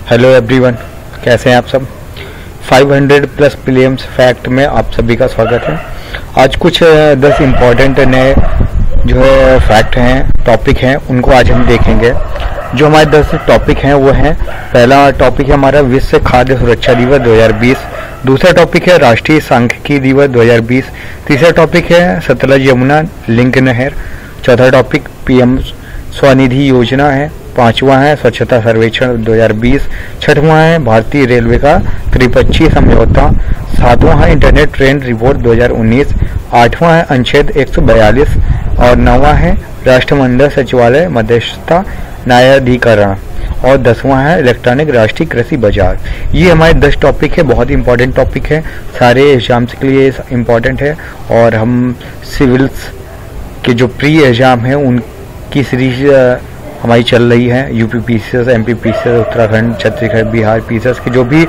Hello everyone, कैसे हैं आप सब। 500 प्लस प्रीलिम्स फैक्ट में आप सभी का स्वागत है। आज कुछ 10 इम्पोर्टेंट नए जो है फैक्ट हैं, टॉपिक हैं, उनको आज हम देखेंगे। जो हमारे 10 टॉपिक हैं वो हैं, पहला टॉपिक है हमारा विश्व खाद्य सुरक्षा दिवस 2020। दूसरा टॉपिक है राष्ट्रीय सांख्यिकी दिवस 2020। तीसरा टॉपिक है सतलज यमुना लिंक नहर। चौथा टॉपिक पीएम स्वनिधि योजना है। पांचवा है स्वच्छता सर्वेक्षण 2020। छठवां है भारतीय रेलवे का त्रिपक्षीय समझौता। सातवां है इंटरनेट ट्रेंड रिपोर्ट 2019। आठवां है अनुच्छेद 142 और नौवां है राष्ट्रमंडल सचिवालय मध्यस्थता न्यायाधिकरण और 10वां है इलेक्ट्रॉनिक राष्ट्रीय कृषि बाजार। ये हमारे 10 टॉपिक है, बहुत इंपॉर्टेंट टॉपिक है, सारे एग्जाम्स के लिए इम्पॉर्टेंट है। और हम सिविल्स के जो प्री एग्जाम है उनकी सीरीज हमारी चल रही है। UP PCS, MP PCS, Uttarakhand, Chhattisgarh, Bihar PCS के जो भी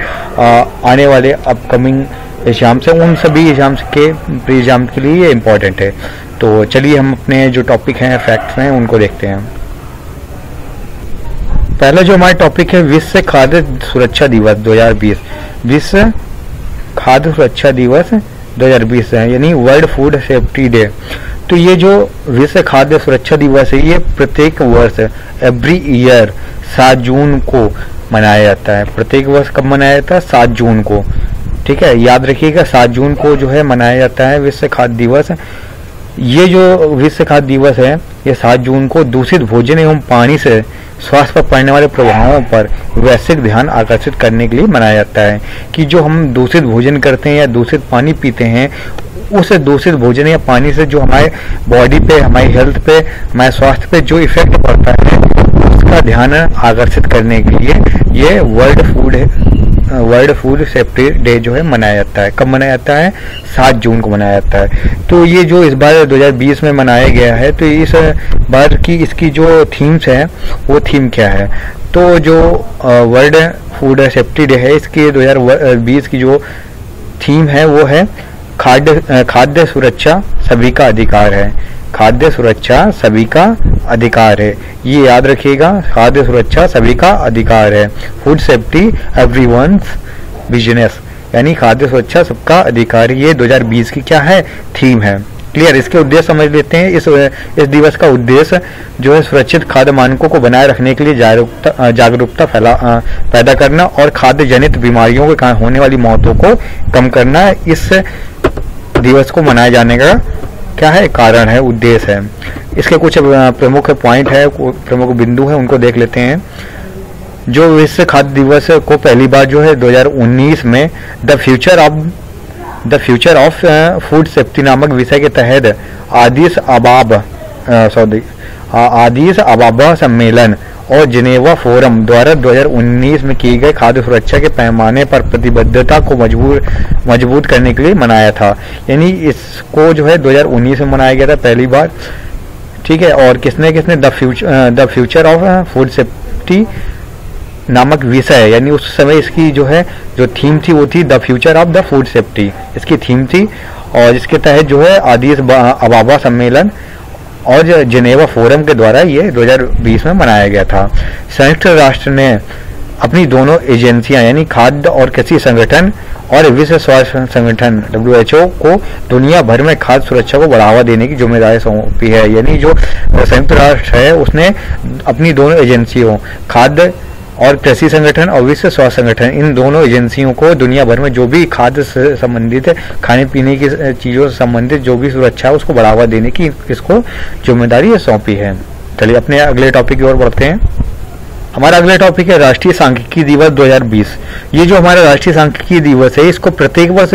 आने वाले अपकमिंग एग्जाम्स हैं उन सभी एग्जाम्स के प्री एग्जाम के लिए ये इम्पॉर्टेंट है। तो चलिए हम अपने जो टॉपिक हैं, फैक्ट्स हैं, उनको देखते हैं। पहला जो हमारा टॉपिक है विश्व खाद्य सुरक्षा दिवस 2020। विश्व खाद्य सुरक्षा दिवस 2020 है, यानी वर्ल्ड फूड सेफ्टी डे। तो ये जो विश्व खाद्य सुरक्षा दिवस है ये प्रत्येक वर्ष एवरी ईयर 7 जून को मनाया जाता है। प्रत्येक वर्ष कब मनाया जाता है? 7 जून को। ठीक है, याद रखिएगा 7 जून को जो है मनाया जाता है विश्व खाद्य दिवस। ये जो विश्व खाद्य दिवस है ये 7 जून को दूषित भोजन एवं पानी से स्वास्थ्य पर पड़ने वाले प्रभावों पर वैश्विक ध्यान आकर्षित करने के लिए मनाया जाता है कि जो हम दूषित भोजन करते हैं या दूषित पानी पीते हैं, उस दूषित भोजन या पानी से जो हमारे बॉडी पे, हमारी हेल्थ पे, हमारे स्वास्थ्य पे जो इफेक्ट पड़ता है उसका ध्यान आकर्षित करने के लिए ये वर्ल्ड फूड सेफ्टी डे जो है मनाया जाता है। कब मनाया जाता है? 7 जून को मनाया जाता है। तो ये जो इस बार 2020 में मनाया गया है, तो इस बार की इसकी जो थीम्स है वो थीम क्या है? तो जो वर्ल्ड फूड सेफ्टी डे है इसकी 2020 की जो थीम है वो है खाद्य सुरक्षा सभी का अधिकार है। खाद्य सुरक्षा सभी का अधिकार है, ये याद रखिएगा। खाद्य सुरक्षा सभी का अधिकार है। फूड सेफ्टी एवरीवन्स बिजनेस, यानी खाद्य सुरक्षा सबका अधिकार। ये 2020 की क्या है? थीम है। क्लियर? इसके उद्देश्य समझ लेते हैं। इस दिवस का उद्देश्य जो है सुरक्षित खाद्य मानकों को बनाए रखने के लिए जागरूकता पैदा करना और खाद्य जनित बीमारियों के कारण होने वाली मौतों को कम करना इस दिवस को मनाए जाने का क्या है? कारण है, उद्देश्य है। इसके कुछ प्रमुख पॉइंट है, प्रमुख बिंदु है, उनको देख लेते हैं। जो विश्व खाद्य दिवस को पहली बार जो है 2019 में the future of food safety नामक विषय के तहत आदिस अबाबा सम्मेलन और जिनेवा फोरम द्वारा 2019 में की गए खाद्य सुरक्षा के पैमाने पर प्रतिबद्धता को मजबूत करने के लिए मनाया था। यानी इसको जो है 2019 में मनाया गया था पहली बार। ठीक है, और किसने the future of food safety नामक विषय, यानी उस समय इसकी जो थीम थी वो थी the future of the food safety, इसकी थीम थी। और इसके तहत जो है आदिस अबाबा सम्मेलन और जिनेवा फोरम के द्वारा ये 2020 में मनाया गया था। संयुक्त राष्ट्र ने अपनी दोनों एजेंसियां यानी खाद्य और कृषि संगठन और विश्व स्वास्थ्य संगठन WHO को दुनिया भर में खाद्य सुरक्षा को बढ़ावा देने की जिम्मेदारी सौंपी है। यानी जो संयुक्त राष्ट्र है उसने अपनी दोनों एजेंसियों खाद्य और कृषि संगठन और विश्व स्वास्थ्य संगठन, इन दोनों एजेंसियों को दुनिया भर में जो भी खाद्य से संबंधित खाने पीने की चीज़ों से संबंधित जो भी सुरक्षा है उसको बढ़ावा देने की इसको जिम्मेदारी सौंपी है। चलिए अपने अगले टॉपिक की ओर बढ़ते हैं। हमारा अगला टॉपिक है राष्ट्रीय सांख्यिकी दिवस 2020। ये जो हमारा राष्ट्रीय सांख्यिकी दिवस है इसको प्रत्येक वर्ष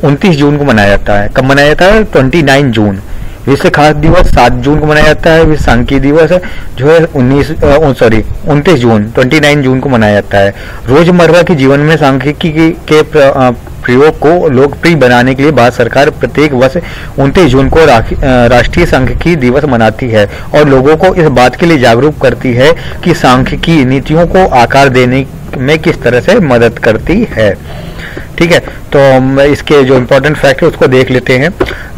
29 जून को मनाया जाता है। कब मनाया जाता है? 29 जून। विश्व खाद्य दिवस 7 जून को मनाया जाता है। विश्व सांख्यिकी दिवस जो है 29 जून 29 जून को मनाया जाता है। रोजमर्रा के जीवन में सांख्यिकी के प्रयोग को लोकप्रिय बनाने के लिए भारत सरकार प्रत्येक वर्ष 29 जून को राष्ट्रीय सांख्यिकी दिवस मनाती है और लोगों को इस बात के लिए जागरूक करती है कि सांख्यिकी नीतियों को आकार देने में किस तरह से मदद करती है। ठीक है, तो हम इसके जो इम्पोर्टेंट फैक्ट है उसको देख लेते हैं।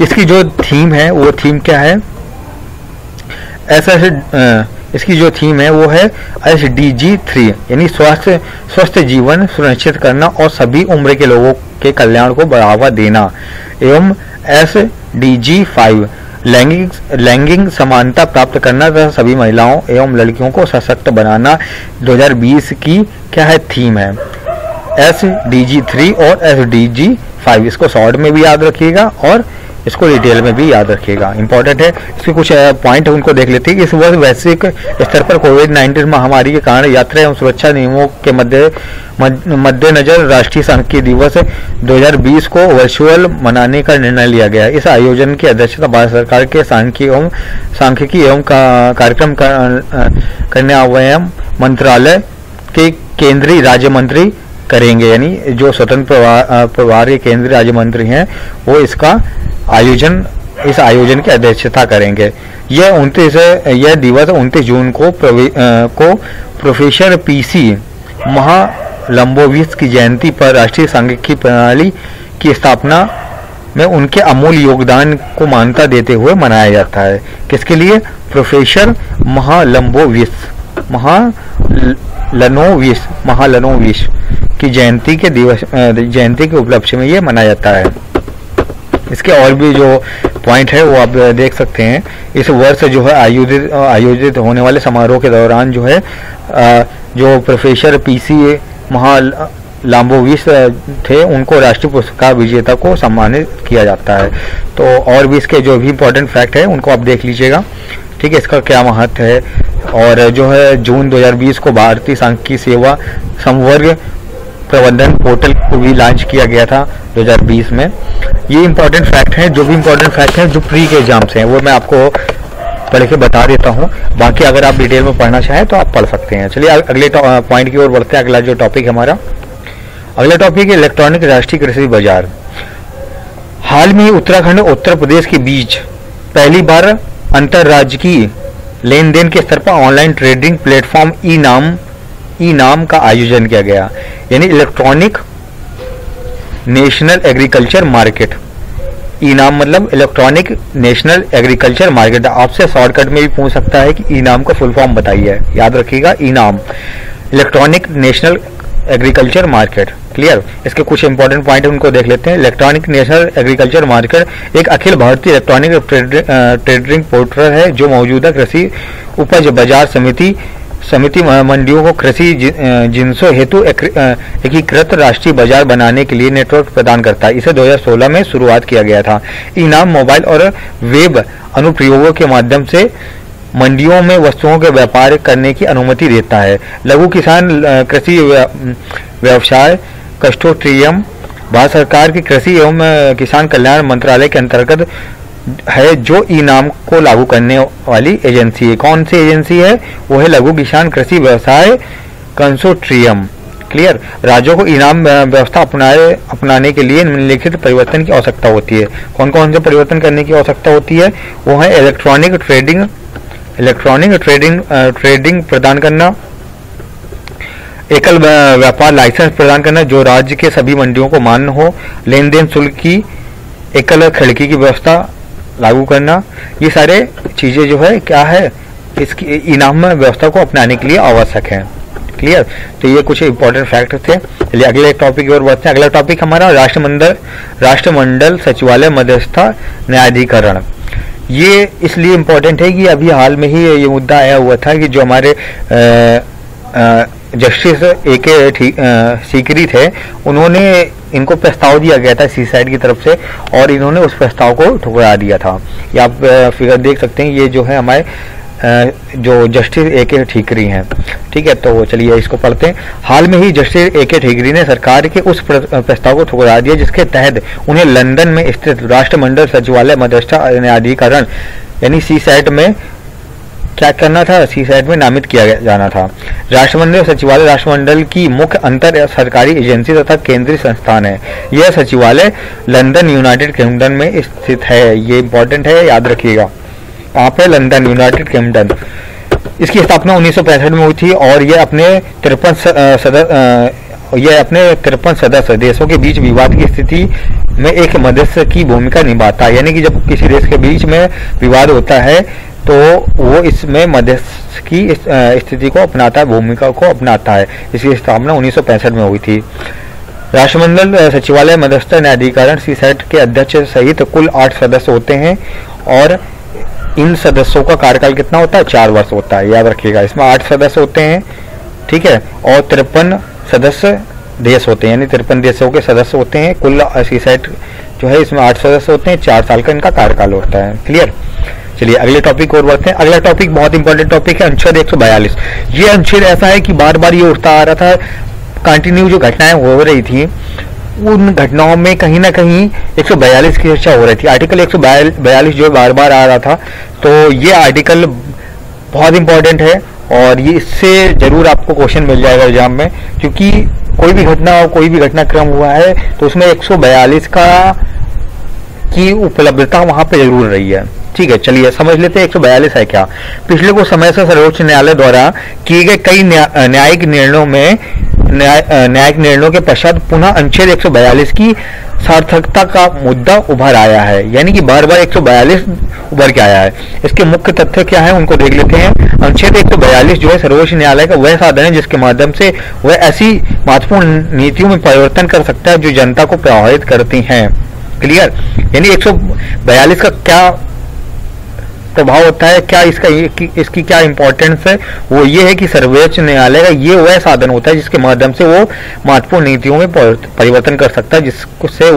इसकी जो थीम है वो थीम क्या है? ऐसा इसकी जो थीम है वो है SDG 3 यानी स्वस्थ जीवन सुनिश्चित करना और सभी उम्र के लोगों के कल्याण को बढ़ावा देना, एवं SDG 5 लैंगिक समानता प्राप्त करना तथा सभी महिलाओं एवं लड़कियों को सशक्त बनाना 2020 की क्या है थीम है। SDG 3 और SDG 5 इसको शॉर्ट में भी याद रखिएगा और इसको डिटेल में भी याद रखिएगा, इंपॉर्टेंट है। इसके कुछ पॉइंट उनको देख लेते हैं। इस वर्ष वैश्विक स्तर पर कोविड-19 महामारी के कारण यात्रा एवं सुरक्षा नियमों के मद्देनजर राष्ट्रीय सांख्यिकी दिवस 2020 को वर्चुअल मनाने का निर्णय लिया गया। इस आयोजन की अध्यक्षता भारत सरकार के सांख्यिकी एवं कार्यक्रम कार्यान्वयन मंत्रालय के केंद्रीय राज्य मंत्री करेंगे, यानी जो स्वतंत्र प्रभार के केंद्रीय राज्य मंत्री हैं वो इस आयोजन की अध्यक्षता करेंगे। यह दिवस 29 जून को प्रोफेसर PC महालंबोविस की जयंती पर राष्ट्रीय सांख्यिकी प्रणाली की स्थापना में उनके अमूल्य योगदान को मान्यता देते हुए मनाया जाता है। किसके लिए? प्रोफेसर महालनोविस की जयंती के उपलक्ष्य में ये मनाया जाता है। इसके और भी जो पॉइंट है वो आप देख सकते हैं। इस वर्ष जो है आयोजित होने वाले समारोह के दौरान जो है जो प्रोफेसर PC महालंबोविस थे उनको राष्ट्रीय पुरस्कार विजेता को सम्मानित किया जाता है। तो और भी इसके जो भी इम्पोर्टेंट फैक्ट है उनको आप देख लीजिएगा, ठीक है, इसका क्या महत्व है। और जो है जून 2020 को भारतीय सांख्यिकी सेवा संवर्ग प्रबंधन पोर्टल को भी लॉन्च किया गया था 2020 में। ये इंपॉर्टेंट फैक्ट हैं, जो भी इंपॉर्टेंट फैक्ट हैं जो प्री के एग्जाम से हैं वो मैं आपको पढ़ के बता देता हूँ। बाकी अगर आप डिटेल में पढ़ना चाहें तो आप पढ़ सकते हैं। चलिए अगले पॉइंट की ओर बढ़ते हैं। अगला जो टॉपिक है हमारा, अगला टॉपिक है इलेक्ट्रॉनिक राष्ट्रीय कृषि बाजार। हाल में उत्तराखंड और उत्तर प्रदेश के बीच पहली बार अंतरराज्यीय लेन देन के स्तर पर ऑनलाइन ट्रेडिंग प्लेटफॉर्म ई नाम का आयोजन किया गया, यानी इलेक्ट्रॉनिक नेशनल एग्रीकल्चर मार्केट। ई नाम मतलब इलेक्ट्रॉनिक नेशनल एग्रीकल्चर मार्केट। आपसे शॉर्टकट में भी पूछ सकता है कि ई नाम का फुल फॉर्म बताइए, याद रखिएगा ई नाम electronic national agriculture market. Clear? इसके कुछ इंपॉर्टेंट पॉइंट उनको देख लेते हैं। इलेक्ट्रॉनिक नेशनल एग्रीकल्चर मार्केट एक Akhil Bharatiya electronic trading portal है जो मौजूदा कृषि उपज बाजार समिति मंडियों को कृषि जिन्सों हेतु एकीकृत राष्ट्रीय बाजार बनाने के लिए नेटवर्क प्रदान करता है। इसे 2016 में शुरुआत किया गया था। इनाम मोबाइल और वेब अनुप्रयोगों के माध्यम से मंडियों में वस्तुओं के व्यापार करने की अनुमति देता है। लघु किसान कृषि व्यवसाय कंसोर्टियम भारत सरकार की कृषि एवं किसान कल्याण मंत्रालय के अंतर्गत है जो ई नाम को लागू करने वाली एजेंसी है। कौन सी एजेंसी है? वो है लघु किसान कृषि व्यवसाय कंसोर्टियम। क्लियर? राज्यों को इनाम व्यवस्था अपनाने के लिए निम्नलिखित परिवर्तन की आवश्यकता होती है। कौन कौन से परिवर्तन करने की आवश्यकता होती है? वो है इलेक्ट्रॉनिक ट्रेडिंग प्रदान करना, एकल व्यापार लाइसेंस प्रदान करना जो राज्य के सभी मंडियों को मान्य हो, लेन देन शुल्क की एकल खिड़की की व्यवस्था लागू करना। ये सारे चीजें जो है क्या है इसकी इनाम व्यवस्था को अपनाने के लिए आवश्यक है। क्लियर? तो ये कुछ इंपॉर्टेंट फैक्ट थे। चलिए अगले टॉपिक की ओर बढ़ते हैं। अगला टॉपिक हमारा राष्ट्रमंडल सचिवालय मध्यस्थता न्यायाधिकरण। ये इसलिए इम्पोर्टेंट है कि अभी हाल में ही ये मुद्दा आया हुआ था कि जो हमारे जस्टिस AK सीकरी थे उन्होंने इनको प्रस्ताव दिया गया था सीसाइड की तरफ से और इन्होंने उस प्रस्ताव को ठुकरा दिया था। ये आप फिगर देख सकते हैं, ये जो है हमारे जो जस्टिस AK ठीकरी हैं। ठीक है, तो चलिए इसको पढ़ते हैं। हाल में ही जस्टिस AK ठीकरी ने सरकार के उस प्रस्ताव को ठुकरा दिया जिसके तहत उन्हें लंदन में स्थित राष्ट्रमंडल सचिवालय मध्यस्थता न्यायाधिकरण यानी सीसैट में क्या करना था? सीसैट में नामित किया जाना था। राष्ट्रमंडल सचिवालय राष्ट्रमंडल की मुख्य अंतर सरकारी एजेंसी तथा केंद्रीय संस्थान है। यह सचिवालय लंदन यूनाइटेड किंगडम में स्थित है। ये इंपॉर्टेंट है, याद रखिएगा। वहाँ पे लंदन यूनाइटेड किंगडम। इसकी स्थापना 1965 में हुई थी और यह अपने 53 सदस्य देशों के बीच विवाद की स्थिति में एक मध्यस्थ की भूमिका निभाता है। यानी कि जब किसी देश के बीच में विवाद होता है तो वो इसमें मध्यस्थ की स्थिति को अपनाता है, भूमिका को अपनाता है। इसकी स्थापना 1965 में हुई थी। राष्ट्रमंडल सचिवालय मध्यस्थ न्यायाधिकरण सीसैट के अध्यक्ष सहित कुल 8 सदस्य होते हैं और इन सदस्यों का कार्यकाल कितना होता है? 4 वर्ष होता है, याद रखिएगा। इसमें 8 सदस्य होते हैं, ठीक है, और 53 सदस्य देश होते हैं, यानी 53 देशों के सदस्य होते हैं। कुल सीसैट जो है इसमें 8 सदस्य होते हैं, 4 साल का इनका कार्यकाल होता है। क्लियर? चलिए अगले टॉपिक और बढ़ते हैं। अगला टॉपिक बहुत इंपॉर्टेंट टॉपिक है, अनुच्छेद 142। ये अनुच्छेद ऐसा है कि बार बार ये उठता आ रहा था, कंटिन्यू जो घटनाएं हो रही थी उन घटनाओं में कहीं ना कहीं 142 की चर्चा हो रही थी। आर्टिकल 142 जो बार बार आ रहा था, तो ये आर्टिकल बहुत इंपॉर्टेंट है और ये इससे जरूर आपको क्वेश्चन मिल जाएगा एग्जाम में, क्योंकि कोई भी घटना और कोई भी घटनाक्रम हुआ है तो उसमें 142 की उपलब्धता वहां पे जरूर रही है। ठीक है, चलिए समझ लेते हैं 142 है क्या। पिछले कुछ समय से सर्वोच्च न्यायालय द्वारा किए गए कई न्यायिक निर्णयों के पश्चात पुनः अनुच्छेद 142 की सार्थकता का मुद्दा उभर आया है, यानी कि बार बार 142 उभर के आया है। इसके मुख्य तथ्य क्या है उनको देख लेते हैं। अनुच्छेद 142 जो है सर्वोच्च न्यायालय का वह साधन है जिसके माध्यम से वह ऐसी महत्वपूर्ण नीतियों में परिवर्तन कर सकता है जो जनता को प्रभावित करती हैं। क्लियर? यानी 142 का क्या प्रभाव होता है, क्या इसकी क्या इंपॉर्टेंस है, वो ये है कि सर्वोच्च न्यायालय का ये वह साधन होता है जिसके माध्यम से वो महत्वपूर्ण नीतियों में परिवर्तन कर सकता है जिससे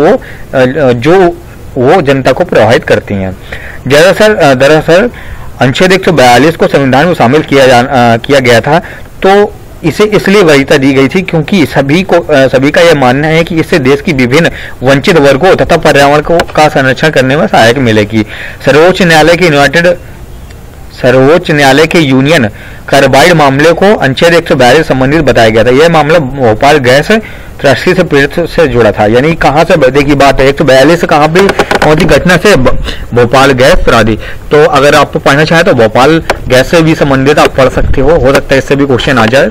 वो जनता को प्रभावित करती हैं। दरअसल अनुच्छेद 142 को संविधान में शामिल किया गया था, तो इसे इसलिए वरीयता दी गई थी क्योंकि सभी का यह मानना है कि इससे देश की विभिन्न वंचित वर्गों तथा पर्यावरण का संरक्षण करने में सहायक मिलेगी। सर्वोच्च न्यायालय के यूनियन कार्बाइड मामले को अनुच्छेद 142 संबंधित बताया गया था। यह मामला भोपाल गैस त्रासदी से पीड़ित से जुड़ा था। यानी कहाँ से बदले की बात है, 142 से कहाँ पे कौन सी घटना से? भोपाल गैस त्रासदी। तो अगर आप पढ़ना चाहें तो भोपाल गैस से भी संबंधित आप पढ़ सकते हो सकता है इससे भी क्वेश्चन आ जाए।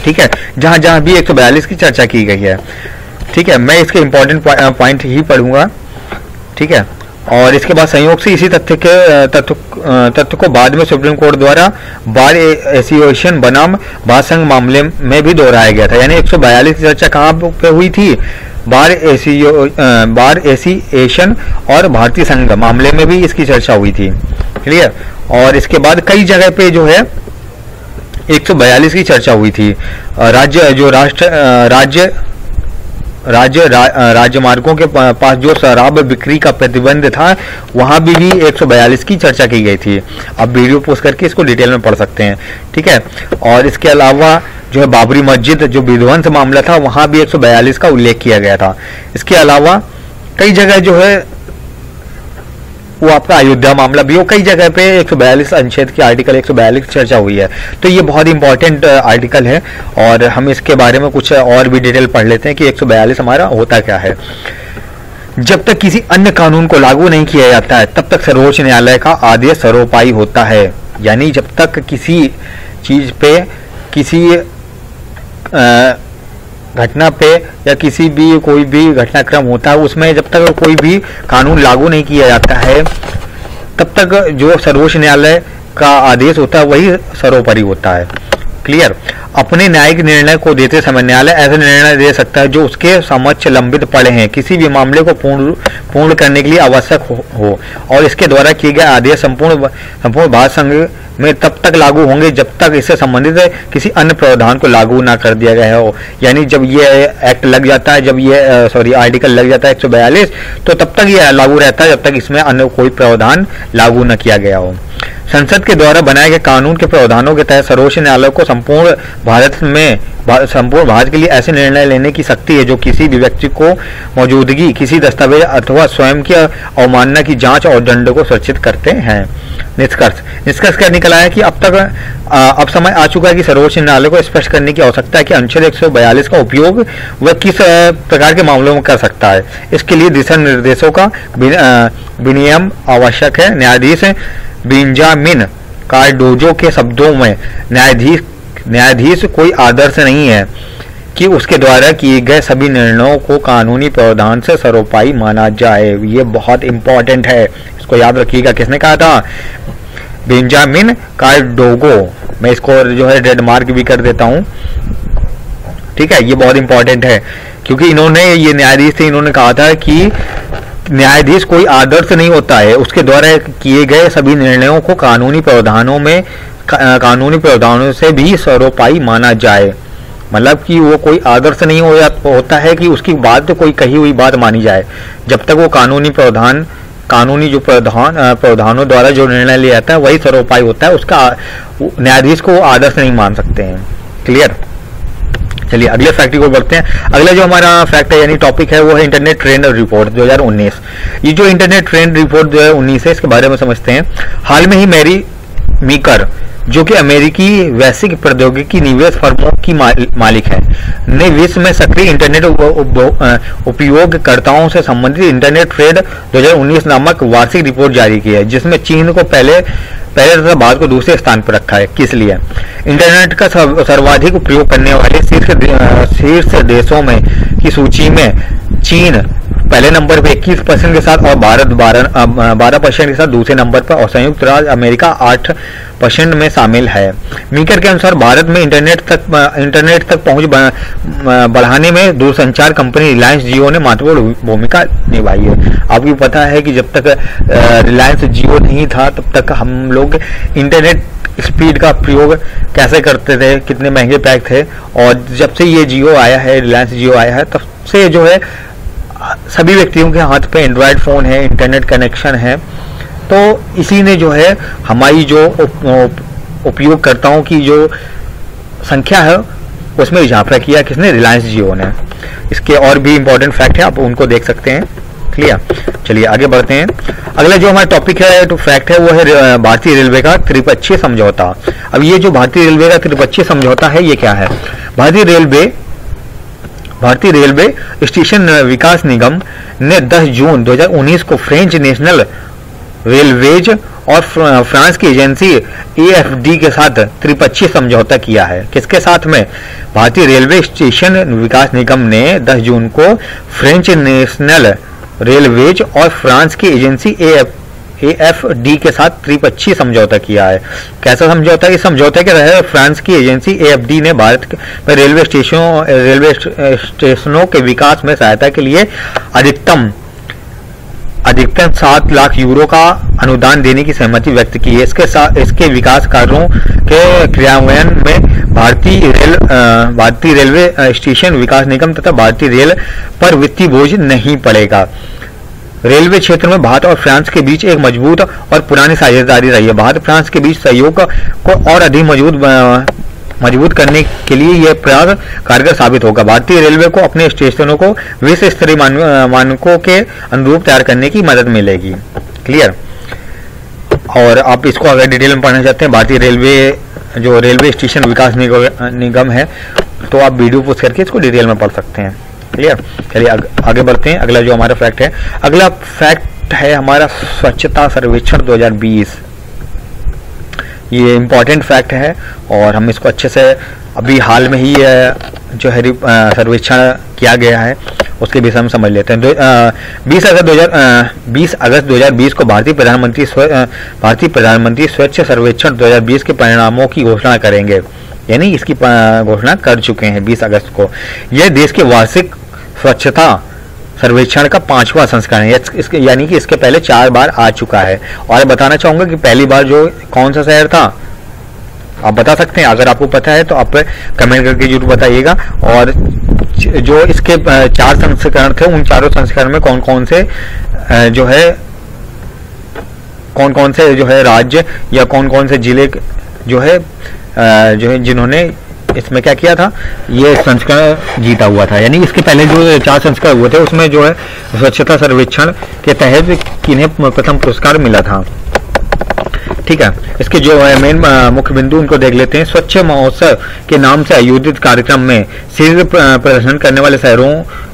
ठीक है, जहां जहां भी 142 की चर्चा की गई है। ठीक है, मैं इसके इंपॉर्टेंट पॉइंट ही पढ़ूंगा। ठीक है, और इसके बाद संयोग से इसी तथ्य को बाद में सुप्रीम कोर्ट द्वारा बार एसोसिएशन बनाम भारत संघ मामले में भी दोहराया गया था। यानी 142 की चर्चा कहाँ पे हुई थी? बार एसोसिएशन और भारतीय संघ मामले में भी इसकी चर्चा हुई थी। क्लियर? और इसके बाद कई जगह पे जो है 142 की चर्चा हुई थी। राजमार्गों के पास जो शराब बिक्री का प्रतिबंध था वहां भी 142 की चर्चा की गई थी। आप वीडियो पोस्ट करके इसको डिटेल में पढ़ सकते हैं। ठीक है, और इसके अलावा जो है बाबरी मस्जिद जो विध्वंस मामला था वहां भी 142 का उल्लेख किया गया था। इसके अलावा कई जगह जो है वो आपका अयोध्या मामला भी हो, कई जगह पे 142 अनुच्छेद की आर्टिकल 142 की चर्चा हुई है। तो ये बहुत इंपॉर्टेंट आर्टिकल है और हम इसके बारे में कुछ और भी डिटेल पढ़ लेते हैं कि 142 हमारा होता क्या है। जब तक किसी अन्य कानून को लागू नहीं किया जाता है तब तक सर्वोच्च न्यायालय का आदेश सर्वोपाई होता है। यानी जब तक किसी चीज पे, किसी घटना पे या किसी भी कोई भी घटनाक्रम होता है उसमें जब तक कोई भी कानून लागू नहीं किया जाता है तब तक जो सर्वोच्च न्यायालय का आदेश होता है वही सर्वोपरि होता है। क्लियर? अपने न्यायिक निर्णय को देते समय न्यायालय ऐसे निर्णय दे सकता है जो उसके समक्ष लंबित पड़े हैं, किसी भी मामले को पूर्ण करने के लिए आवश्यक हो और इसके द्वारा किए गए आदेश संपूर्ण भारत संघ में तब तक लागू होंगे जब तक इससे संबंधित किसी अन्य प्रावधान को लागू ना कर दिया गया हो। यानी जब ये एक्ट लग जाता है, जब ये आर्टिकल लग जाता है 142, तो तब तक ये लागू रहता है जब तक इसमें अन्य कोई प्रावधान लागू न किया गया हो। संसद के द्वारा बनाए गए कानून के प्रावधानों के तहत सर्वोच्च न्यायालय को संपूर्ण भारत के लिए ऐसे निर्णय लेने की शक्ति है जो किसी भी व्यक्ति को मौजूदगी किसी दस्तावेज अथवा स्वयं की अवमानना की जांच और दंड को सुरक्षित करते हैं। निष्कर्ष क्या निकला है कि अब समय आ चुका है कि सर्वोच्च न्यायालय को स्पष्ट करने की आवश्यकता है कि अनुच्छेद 142 का उपयोग वह किस प्रकार के मामलों में कर सकता है। इसके लिए दिशा निर्देशों का विनियम आवश्यक है। न्यायाधीश बेंजामिन कार्डोजो के शब्दों में न्यायाधीश कोई आदर्श नहीं है कि उसके द्वारा किए गए सभी निर्णयों को कानूनी प्रावधान से सर्वोपरि माना जाए। ये बहुत इंपॉर्टेंट है, इसको याद रखिएगा। किसने कहा था? बेंजामिन कार्डोगो, मैं इसको जो है रेड मार्क भी कर देता हूं, ठीक है, ये बहुत इंपॉर्टेंट है क्योंकि इन्होंने, ये न्यायाधीश थे, इन्होंने कहा था कि न्यायाधीश कोई आदर्श नहीं होता है, उसके द्वारा किए गए सभी निर्णयों को कानूनी प्रावधानों से भी सर्वोपरि माना जाए। मतलब कि वो कोई आदर्श नहीं होता है कि उसकी बात कोई कही हुई बात मानी जाए, जब तक वो कानूनी जो प्रावधानों द्वारा जो निर्णय लिया जाता है वही सर्वोपरि होता है, उसका न्यायाधीश को आदर्श नहीं मान सकते हैं। क्लियर। चलिए अगले फैक्ट को बढ़ते हैं। अगला जो हमारा फैक्ट है यानी टॉपिक है वो है इंटरनेट ट्रेंड रिपोर्ट 2019। ये जो इंटरनेट ट्रेंड रिपोर्ट 2019 है इसके बारे में समझते हैं। हाल में ही मैरी मीकर, जो कि अमेरिकी वैश्विक प्रौद्योगिकी निवेश फर्मों की मालिक है, ने विश्व में सक्रिय इंटरनेट उपयोगकर्ताओं से संबंधित इंटरनेट ट्रेंड 2019 नामक वार्षिक रिपोर्ट जारी की है, जिसमें चीन को पहले तथा भारत को दूसरे स्थान पर रखा है। किस लिए? इंटरनेट का सर्वाधिक उपयोग करने वाले शीर्ष देशों में की सूची में चीन पहले नंबर पर 21% के साथ और भारत 12% के साथ दूसरे नंबर पर और संयुक्त राज्य अमेरिका 8% में शामिल है। मीकर के अनुसार भारत में इंटरनेट तक पहुंच बढ़ाने में दूरसंचार कंपनी रिलायंस जियो ने महत्वपूर्ण भूमिका निभाई है। आपको पता है कि जब तक रिलायंस जियो नहीं था तब तक हम लोग इंटरनेट स्पीड का प्रयोग कैसे करते थे, कितने महंगे पैक थे, और जब से ये जियो आया है, रिलायंस जियो आया है, तब से जो है सभी व्यक्तियों के हाथ पे एंड्रॉयड फोन है, इंटरनेट कनेक्शन है। तो इसी ने जो है हमारी जो उपयोगकर्ताओं की जो संख्या है उसमें इजाफा किया। किसने? रिलायंस जियो ने। इसके और भी इंपॉर्टेंट फैक्ट है, आप उनको देख सकते हैं। क्लियर। चलिए आगे बढ़ते हैं। अगला जो हमारा टॉपिक है तो फैक्ट है वो है भारतीय रेलवे का त्रिपक्षीय समझौता। अब ये जो भारतीय रेलवे का त्रिपक्षीय समझौता है ये क्या है? भारतीय रेलवे स्टेशन विकास निगम ने 10 जून 2019 को फ्रेंच नेशनल रेलवेज और फ्रांस की एजेंसी AFD के साथ त्रिपक्षीय समझौता किया है। किसके साथ में? भारतीय रेलवे स्टेशन विकास निगम ने 10 जून को फ्रेंच नेशनल रेलवेज और फ्रांस की एजेंसी AFD के साथ त्रिपक्षीय समझौता किया है। कैसा समझौता? इस समझौते के तहत फ्रांस की एजेंसी AFD ने भारत में रेलवे स्टेशनों के विकास में सहायता के लिए अधिकतम 7 लाख यूरो का अनुदान देने की सहमति व्यक्त की है। इसके विकास कार्यों के क्रियान्वयन में भारतीय रेलवे स्टेशन विकास निगम तथा भारतीय रेल पर वित्तीय बोझ नहीं पड़ेगा। रेलवे क्षेत्र में भारत और फ्रांस के बीच एक मजबूत और पुरानी साझेदारी रही है। भारत फ्रांस के बीच सहयोग को और अधिक मजबूत करने के लिए यह प्रयास कारगर साबित होगा। भारतीय रेलवे को अपने स्टेशनों को विश्व स्तरीय मानकों के अनुरूप तैयार करने की मदद मिलेगी। क्लियर। और आप इसको अगर डिटेल में पढ़ना चाहते हैं, भारतीय रेलवे स्टेशन विकास निगम है, तो आप वीडियो पोस्ट करके इसको डिटेल में पढ़ सकते हैं। क्लियर। चलिए आगे बढ़ते हैं। अगला जो हमारा फैक्ट है, अगला फैक्ट है हमारा स्वच्छता सर्वेक्षण 2020। ये इम्पोर्टेंट फैक्ट है और हम इसको अच्छे से अभी हाल में ही जो है सर्वेक्षण किया गया है उसके विषय में समझ लेते हैं। 20 अगस्त 2020 को भारतीय प्रधानमंत्री स्वच्छ सर्वेक्षण 2020 के परिणामों की घोषणा करेंगे, यानी इसकी घोषणा कर चुके हैं 20 अगस्त को। यह देश के वार्षिक स्वच्छता सर्वेक्षण का 5वां संस्करण है, यानी कि इसके पहले 4 बार आ चुका है। और बताना चाहूंगा कि पहली बार जो कौन सा शहर था आप बता सकते हैं, अगर आपको पता है तो आप कमेंट करके जरूर बताइएगा। और जो इसके 4 संस्करण थे उन चारों संस्करण में कौन कौन से जो है राज्य या कौन कौन से जिले जो है जिन्होंने इसमें क्या किया था, ये संस्करण जीता हुआ था। यानी इसके पहले जो 4 संस्करण हुए थे उसमें जो है स्वच्छता सर्वेक्षण के तहत किन्हें प्रथम पुरस्कार मिला था। ठीक है। इसके जो है मेन मुख्य बिंदु उनको देख लेते हैं। स्वच्छ महोत्सव के नाम से आयोजित कार्यक्रम में शीर्ष प्रदर्शन करने वाले शहरों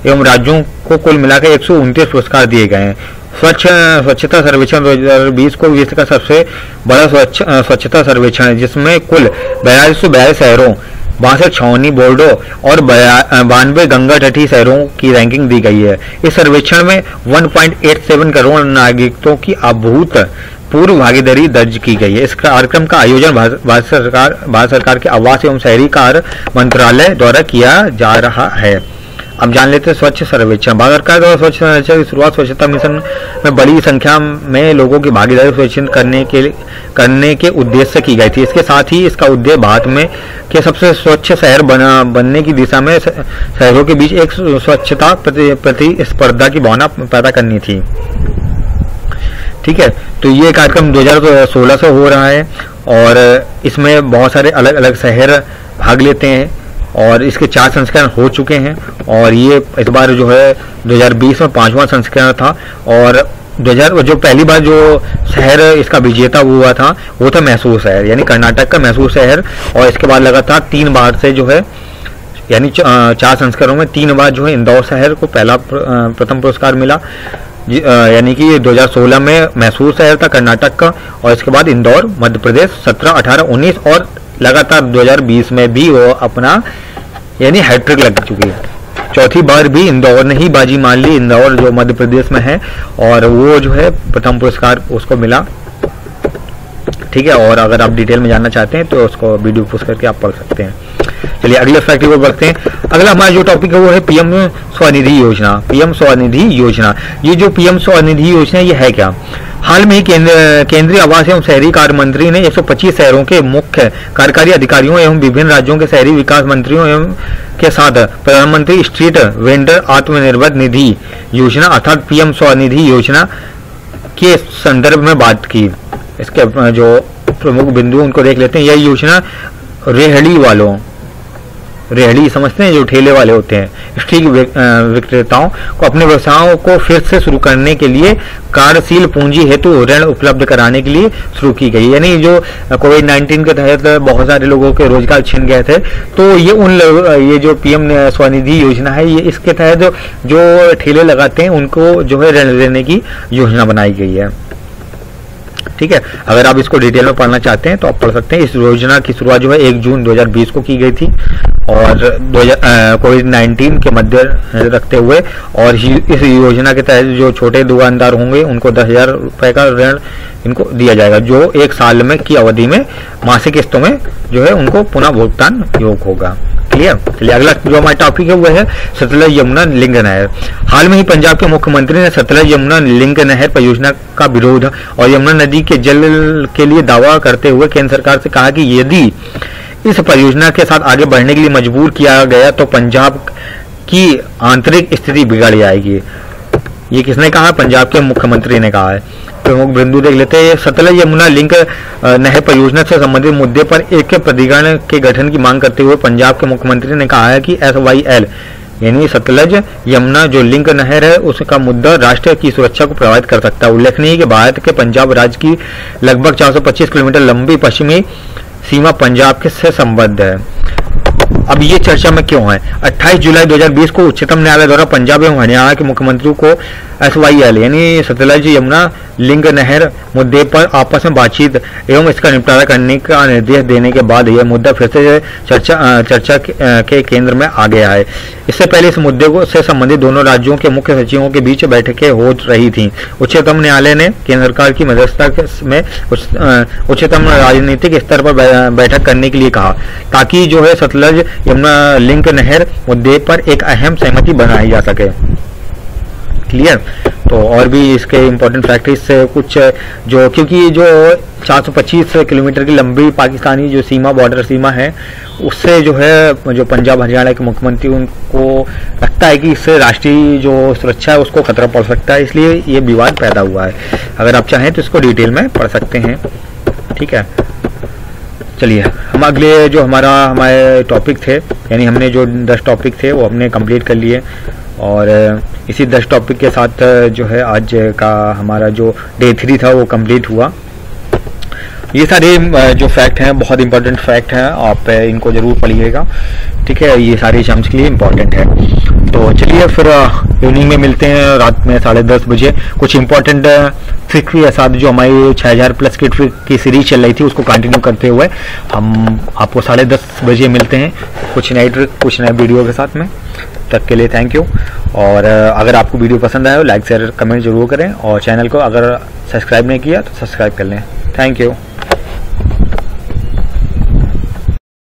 एवं राज्यों को कुल मिलाकर 129 पुरस्कार दिए गए हैं। स्वच्छता सर्वेक्षण 2020 को विश्व का सबसे बड़ा स्वच्छता सर्वेक्षण है, जिसमें कुल 4242 शहरों, 62 छावनी बोर्डो और 92 गंगा तटीय शहरों की रैंकिंग दी गई है। इस सर्वेक्षण में 1.87 करोड़ नागरिकों की पूर्व भागीदारी दर्ज की गई है। इस कार्यक्रम का आयोजन भारत सरकार के आवास एवं शहरी कार्य मंत्रालय द्वारा किया जा रहा है। अब जान लेते हैं स्वच्छ सर्वेक्षण। भारत सरकार द्वारा स्वच्छ सर्वेक्षण की शुरुआत स्वच्छता मिशन में बड़ी संख्या में लोगों की भागीदारी सुनिश्चित करने के उद्देश्य से की गई थी। इसके साथ ही इसका उद्देश्य भारत में के सबसे स्वच्छ शहर बनने की दिशा में शहरों के बीच एक स्वच्छता प्रतिस्पर्धा की भावना पैदा करनी थी। ठीक है, तो ये कार्यक्रम 2016 से हो रहा है और इसमें बहुत सारे अलग अलग शहर भाग लेते हैं और इसके 4 संस्करण हो चुके हैं और ये इस बार जो है 2020 में 5वां संस्करण था। और जो पहली बार जो शहर इसका विजेता हुआ था वो था मैसूर शहर, यानी कर्नाटक का मैसूर शहर। और इसके बाद लगातार 3 बार से जो है यानी 4 संस्करणों में 3 बार जो है इंदौर शहर को प्रथम पुरस्कार मिला, यानी कि 2016 में मैसूर शहर था कर्नाटक का और इसके बाद इंदौर मध्य प्रदेश 17, 18, 19 और लगातार 2020 में भी वो अपना यानी हैट्रिक लग चुकी है। चौथी बार भी इंदौर ने ही बाजी मान ली, इंदौर जो मध्य प्रदेश में है और वो जो है प्रथम पुरस्कार उसको मिला। ठीक है, और अगर आप डिटेल में जानना चाहते हैं तो उसको वीडियो पोस्ट करके आप पढ़ सकते हैं। चलिए अगले फैक्ट को बढ़ते हैं। अगला हमारा जो टॉपिक है वो है पीएम स्वनिधि योजना। पीएम स्वनिधि योजना, ये जो पीएम स्वनिधि योजना ये है क्या? हाल में ही केंद्रीय आवास एवं शहरी कार्य मंत्री ने 125 शहरों के मुख्य कार्यकारी अधिकारियों एवं विभिन्न राज्यों के शहरी विकास मंत्रियों एवं के साथ प्रधानमंत्री स्ट्रीट वेंडर आत्मनिर्भर निधि योजना अर्थात पीएम स्वनिधि योजना के संदर्भ में बात की। इसके जो प्रमुख बिंदु उनको देख लेते हैं। यह योजना रेहड़ी समझते हैं, जो ठेले वाले होते हैं, स्ट्रीट विक्रेताओं को अपने व्यवसायों को फिर से शुरू करने के लिए कार्यशील पूंजी हेतु ऋण उपलब्ध कराने के लिए शुरू की गई। यानी जो कोविड-19 के तहत बहुत सारे लोगों के रोजगार छिन गए थे, तो ये जो पीएम स्वनिधि योजना है, ये इसके तहत जो ठेले लगाते हैं उनको जो है ऋण देने की योजना बनाई गई है। ठीक है, अगर आप इसको डिटेल में पढ़ना चाहते हैं तो आप पढ़ सकते हैं। इस योजना की शुरुआत जो है 1 जून 2020 को की गई थी और कोविड-19 के मध्य रखते हुए, और इस योजना के तहत जो छोटे दुकानदार होंगे उनको 10,000 रुपए का ऋण इनको दिया जाएगा, जो 1 साल में की अवधि में मासिक किस्तों में जो है उनको पुनः भुगतान योग होगा। क्लियर? चलिए अगला जो हमारा टॉपिक है वो है सतलज यमुना लिंक नहर। हाल में ही पंजाब के मुख्यमंत्री ने सतलज यमुना लिंक नहर परियोजना का विरोध और यमुना नदी के जल के लिए दावा करते हुए केंद्र सरकार से कहा कि यदि इस परियोजना के साथ आगे बढ़ने के लिए मजबूर किया गया तो पंजाब की आंतरिक स्थिति बिगड़ जाएगी। ये किसने कहा? पंजाब के मुख्यमंत्री ने कहा है। प्रमुख बिंदु देख लेते हैं। सतलज यमुना लिंक नहर परियोजना से संबंधित मुद्दे पर एक प्राधिकरण के गठन की मांग करते हुए पंजाब के मुख्यमंत्री ने कहा है कि SYL यानी सतलज यमुना जो लिंक नहर है उसका मुद्दा राष्ट्र की सुरक्षा को प्रभावित कर सकता है। उल्लेखनीय है कि भारत के पंजाब राज्य की लगभग 425 किलोमीटर लंबी पश्चिमी सीमा पंजाब से संबद्ध है। अब ये चर्चा में क्यों है? 28 जुलाई 2020 को उच्चतम न्यायालय द्वारा पंजाब एवं हरियाणा के मुख्यमंत्रियों को SYL यानी सतलज यमुना लिंक नहर मुद्दे पर आपस में बातचीत एवं इसका निपटारा करने का निर्देश देने के बाद यह मुद्दा फिर से चर्चा के केंद्र में आ गया है। इससे पहले इस मुद्दे से संबंधित दोनों राज्यों के मुख्य सचिवों के बीच बैठकें हो रही थी। उच्चतम न्यायालय ने केंद्र सरकार की मध्यस्थता में उच्चतम राजनीतिक स्तर पर बैठक करने के लिए कहा ताकि जो है सतलज यमुना लिंक नहर मुद्दे पर एक अहम सहमति बनाई जा सके। क्लियर? तो और भी इसके इम्पोर्टेंट फैक्टर्स कुछ जो, क्योंकि जो 425 किलोमीटर की लंबी पाकिस्तानी जो सीमा बॉर्डर सीमा है उससे जो है जो पंजाब हरियाणा के मुख्यमंत्री उनको लगता है कि इससे राष्ट्रीय जो सुरक्षा है उसको खतरा पड़ सकता है, इसलिए ये विवाद पैदा हुआ है। अगर आप चाहें तो इसको डिटेल में पढ़ सकते हैं। ठीक है, चलिए हम अगले जो हमारे टॉपिक थे, यानी हमने जो 10 टॉपिक थे वो हमने कंप्लीट कर लिए और इसी 10 टॉपिक के साथ जो है आज का हमारा जो डे 3 था वो कंप्लीट हुआ। ये सारे जो फैक्ट हैं बहुत इंपॉर्टेंट फैक्ट हैं, आप इनको जरूर पढ़िएगा। ठीक है, ये सारे एग्जाम्स के लिए इम्पोर्टेंट है। तो चलिए फिर इवनिंग में मिलते हैं रात में 10:30 बजे। कुछ इंपॉर्टेंट ट्रिक के साथ जो हमारी 6000 प्लस की ट्रिक की सीरीज चल रही थी उसको कंटिन्यू करते हुए हम आपको 10:30 बजे मिलते हैं कुछ नई ट्रिक कुछ नए वीडियो के साथ में। तब के लिए थैंक यू। और अगर आपको वीडियो पसंद आया हो लाइक शेयर कमेंट जरूर करें, और चैनल को अगर सब्सक्राइब नहीं किया तो सब्सक्राइब कर लें। Thank you.